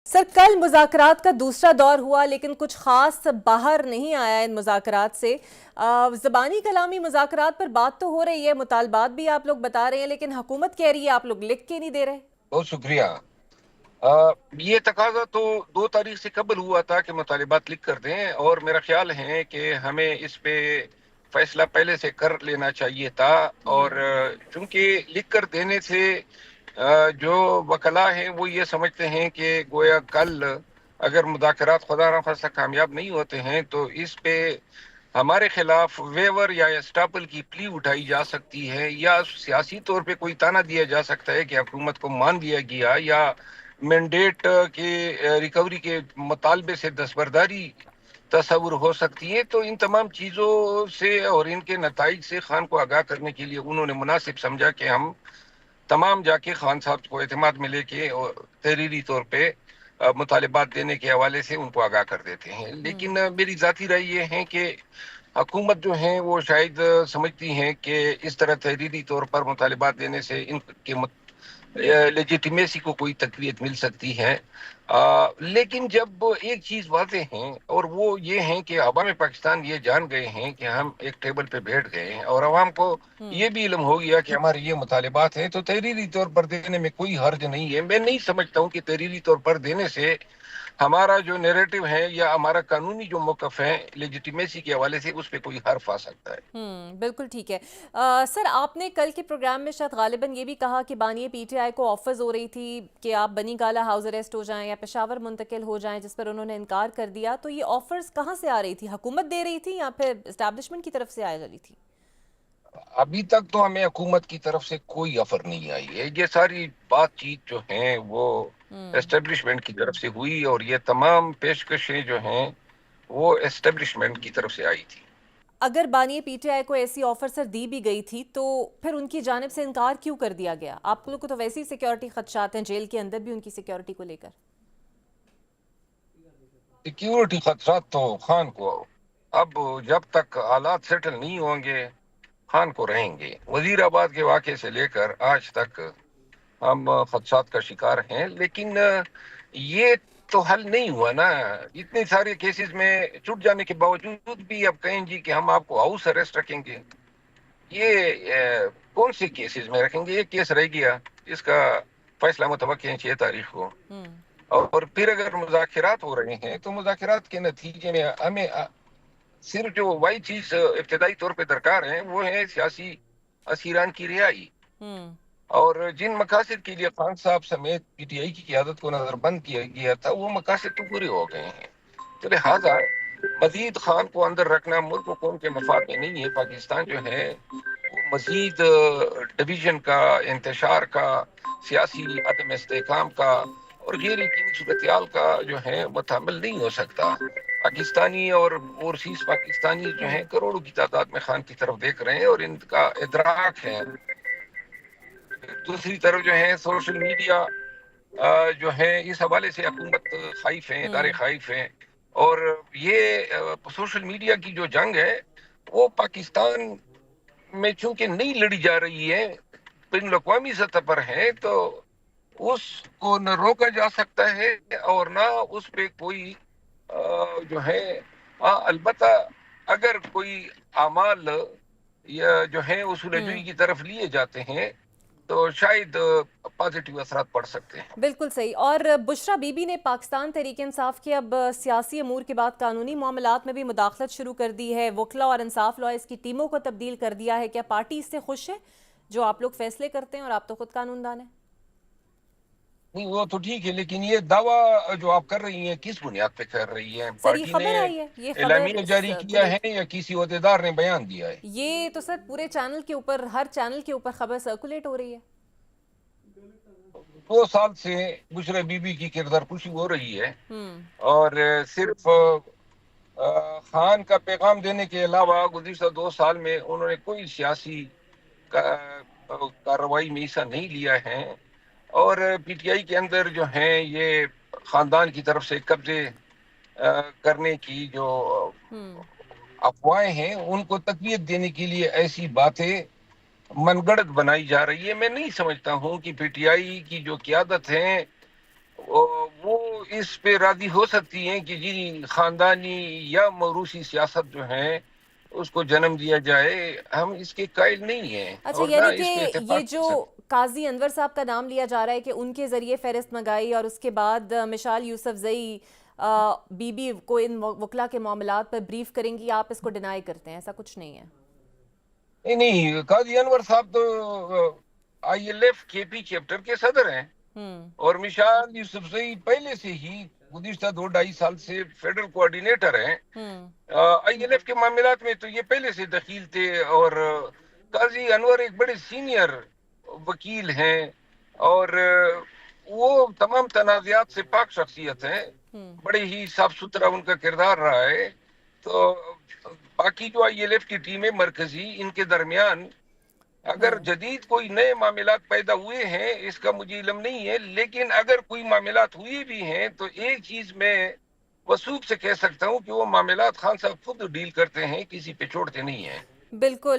Sir, कल मुज़ाकरात का दूसरा दौर हुआ लेकिन कुछ ख़ास बाहर नहीं आया इन मुज़ाकरात से। ज़बानी कलामी मुज़ाकरात पर बात तो हो रही है, मुतालबात भी आप लोग बता रहे हैं, लेकिन हुकूमत कह रही है आप लोग लिख के नहीं दे रहे। बहुत शुक्रिया। ये तकाजा तो 2 तारीख से कबल हुआ था कि मुतालिबात लिख कर दें, और मेरा ख्याल है कि हमें इस पे फैसला पहले से कर लेना चाहिए था। और चूंकि लिख कर देने से जो वकला हैं वो ये समझते हैं कि गोया कल अगर मुज़ाकरात खुदा न खास्ता कामयाब नहीं होते हैं तो इस पे हमारे खिलाफ वेवर या एस्टापल की प्ली उठाई जा सकती है, या सियासी तौर पे कोई ताना दिया जा सकता है कि हुकूमत को मान दिया गया, या मैंडेट के रिकवरी के मुतालबे से दस्तबरदारी तस्वुर हो सकती है। तो इन तमाम चीज़ों से और इनके नताइज से खान को आगाह करने के लिए उन्होंने मुनासिब समझा कि हम तमाम जाके खान साहब को एतमाद में लेके और तहरीरी तौर पे मुतालिबात देने के हवाले से उनको आगाह कर देते हैं। लेकिन मेरी ज़ाती राय ये है कि हुकूमत जो है वो शायद समझती हैं कि इस तरह तहरीरी तौर पर मुतालिबात देने से इनके लेजिटिमेसी को कोई तकवीत मिल सकती है। लेकिन जब एक चीज वाज़ेह है और वो ये है कि अवाम पाकिस्तान ये जान गए हैं कि हम एक टेबल पे बैठ गए हैं और अवाम को ये भी इल्म हो गया कि हमारे ये मुतालिबात हैं, तो तहरीरी तौर पर देने में कोई हर्ज नहीं है। मैं नहीं समझता हूँ कि तहरीरी तौर पर देने से हमारा जो नैरेटिव है या हमारा कानूनी जो मौक़िफ़ है लेजिटिमेसी के हवाले से उस पर कोई हर्फ आ सकता है। बिल्कुल ठीक है। सर, आपने कल के प्रोग्राम में शायद गालिबन ये भी कहा कि बानी पीटीआई को ऑफर्स हो रही थी कि आप बनी गाला हाउस अरेस्ट हो जाएं या पेशावर मुंतकिल हो जाएं, जिस पर उन्होंने इनकार कर दिया। तो ये ऑफर्स कहाँ से आ रही थी? हुकूमत दे रही थी या फिर इस्टेब्लिशमेंट की तरफ से आ रही थी? अभी तक तो हमें हुकूमत की तरफ से कोई ऑफर नहीं आई है। ये सारी बातचीत जो है वो एस्टेब्लिशमेंट की तरफ से हुई, और ये तमाम पेशकशें जो हैं वो एस्टेब्लिशमेंट की तरफ से आई थी। अगर बानी पीटीआई को ऐसी ऑफर सर दी भी गई थी तो फिर उनकी जानिब से इनकार क्यों कर दिया गया? आप लोग को तो वैसे ही सिक्योरिटी खदशात हैं, जेल के अंदर भी उनकी सिक्योरिटी को लेकर। सिक्योरिटी खतरात तो खान को, अब जब तक हालात सेटल नहीं होंगे खान को रहेंगे। वजीराबाद के वाक़े से लेकर आज तक हम खदशात का शिकार हैं, लेकिन ये तो हल नहीं हुआ ना। इतने सारे केसेस में छूट जाने के बावजूद भी अब कहें जी कि हम आपको हाउस अरेस्ट रखेंगे। ये कौन से केसेस में रखेंगे? एक केस रह गया, इसका फैसला मुतवक्किल है 6 तारीख को। और फिर अगर मुज़ाकरात हो रहे हैं तो मुज़ाकरात के नतीजे में हमें सिर्फ जो वही चीज इब्तदाई तौर पे दरकार है वो है सियासी असीरान की रिहाई। और जिन मकासद के लिए खान साहब समेत पीटीआई की क़यादत को नजरबंद किया गया था वो मकासद तो पूरे हो गए हैं। तो लिहाजा मजीद खान को अंदर रखना मुल्क व कौम के मफाद में नहीं है। पाकिस्तान जो है वो मजीद डिवीजन का, इंतशार का, सियासी अदम इस्तेहकाम का और गैर यकीनी सूरत का जो है मुतामिल नहीं हो सकता। पाकिस्तानी और ओवरसीज पाकिस्तानी जो है करोड़ों की तादाद में खान की तरफ देख रहे हैं और इनका इदराक है। दूसरी तरफ जो है सोशल मीडिया जो है इस हवाले से हुकूमत खाइफ है, इदारे खाइफ हैं। और ये सोशल मीडिया की जो जंग है वो पाकिस्तान में चूंकि नहीं लड़ी जा रही है, बिन अक़वामी सतह पर है, तो उसको न रोका जा सकता है और ना उस पे कोई जो है अलबत्ता अगर कोई अमाल या जो है उसूल-ए-जुई की तरफ लिए जाते हैं तो शायद पॉजिटिव असरात पड़ सकते हैं। बिल्कुल सही। और बुशरा बीबी ने पाकिस्तान तहरीक इंसाफ के अब सियासी अमूर के बाद कानूनी मामलात में भी मुदाखलत शुरू कर दी है। वकला और इंसाफ लॉयर्स की टीमों को तब्दील कर दिया है। क्या पार्टी इससे खुश है जो आप लोग फैसले करते हैं और आप तो खुद कानूनदान हैं? नहीं, वो तो ठीक है, लेकिन ये दावा जो आप कर रही हैं किस बुनियाद पे कर रही हैं? सर, ये पार्टी ने खबर आई है, ये खबर एलामिया जारी किया है या किसी ओहदेदार ने बयान दिया है? ये तो सर पूरे चैनल के ऊपर, हर चैनल के ऊपर खबर सर्कुलेट हो रही है। 2 साल से बुशरा बीबी की किरदार कुशी हो रही है और सिर्फ खान का पैगाम देने के अलावा गुज़िश्ता 2 साल में उन्होंने कोई सियासी कार्रवाई में हिस्सा नहीं लिया है। और पीटीआई के अंदर जो है ये खानदान की तरफ से कब्जे करने की जो अफवाहें हैं उनको तकवीत देने के लिए ऐसी बातें मनगढ़ंत बनाई जा रही है। मैं नहीं समझता हूँ कि पीटीआई की जो क़यादत है وہ اس پہ راضی ہو سکتی ہیں کہ جی خاندانی یا موروثی سیاست جو ہے اس کو جنم دیا جائے. ہم اس کے قائل نہیں ہیں اچھا، اور نہ یعنی کہ اس پہ یہ اتفاق جو کر سکتے. قاضی انور صاحب کا نام لیا جا رہا ہے کہ ان کے ذریعے فہرست منگائی اور اس کے بعد مشال یوسف زئی بی بی کو ان وکلا کے معاملات پر بریف کریں گی، آپ اس کو ڈینائی کرتے ہیں؟ ایسا کچھ نہیں ہے. نہیں، قاضی انور صاحب تو آئی ایل ایف کے پی چیپٹر کے صدر ہیں اور مشال یوسف زئی پہلے سے ہی گزشتہ 2-2.5 سال سے فیڈرل کوآرڈینیٹر ہیں آئی ایل ایف کے معاملات میں. تو یہ پہلے سے دخیل تھے اور قاضی انور ایک بڑے سینئر وکیل ہیں اور وہ تمام تنازعات سے پاک شخصیت ہیں. بڑے ہی صاف ستھرا ان کا کردار رہا ہے. تو باقی جو آئی ایل ایف کی ٹیمیں مرکزی ان کے درمیان اگر جدید کوئی نئے معاملات پیدا ہوئے ہیں اس کا مجھے علم نہیں ہے، لیکن اگر کوئی معاملات ہوئے بھی ہیں تو ایک چیز میں وثوق سے کہہ سکتا ہوں کہ وہ معاملات خان صاحب خود ڈیل کرتے ہیں، کسی پہ چھوڑتے نہیں ہیں. بالکل.